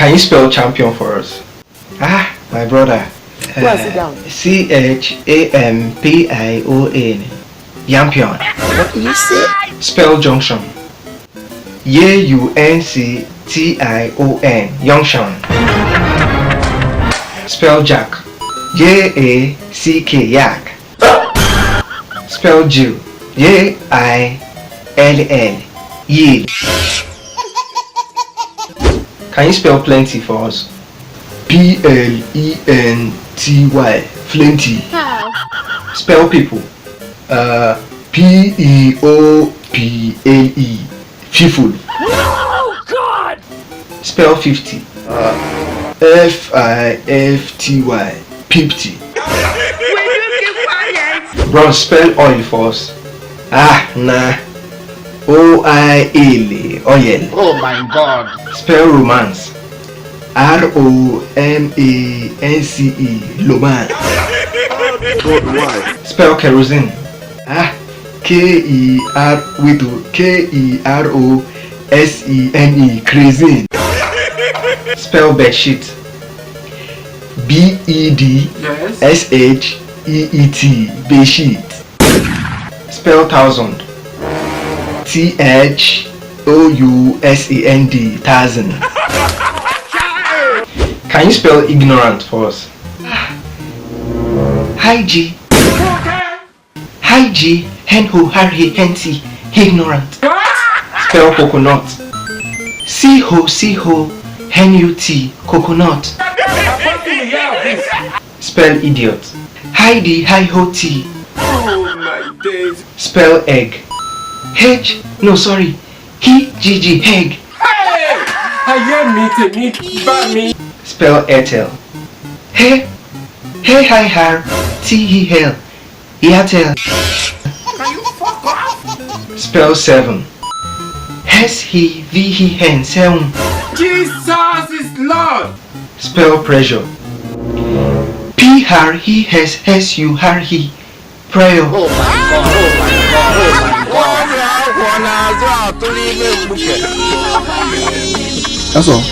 Can you spell champion for us? Ah, my brother. Go and sit down. CHAMPION. Yampion. What did you say? Spell junction. JUNCTION. Junction. Spell jack. JACK. Yak. Spell Jill. JILL. Yield. Can you spell plenty for us? PLENTY. Plenty. How? Spell people. PEOPLE. People. Oh God! Spell 50. FIFTY. 50. Will you keep quiet? Bro, spell oil for us. Ah, nah. OIL. Oil. Oh my God. Spell romance. ROMANCE. Romance. God, why? Spell kerosene. Ah, KEROSENE. Kerosene. Spell bedsheet. BEDSHEET. Bedsheet. Spell thousand. THOUSAND. Thousand. Can you spell ignorant for us? Hi G. Hi G. Hen ho harry henty. Ignorant. Spell coconut. C ho NUT. Coconut. Spell idiot. Heidi hi ho T. Oh my days. Spell egg. H. No, sorry. GG egg. I hear me. Spell Airtel. Hey hi har. T he hell. Airtel. Can you fuck off? Spell 7. S he V he hen 7. Jesus is Lord. Spell pressure. P har he has you har he. Prayer. Oh my God. Oh my God. That's all.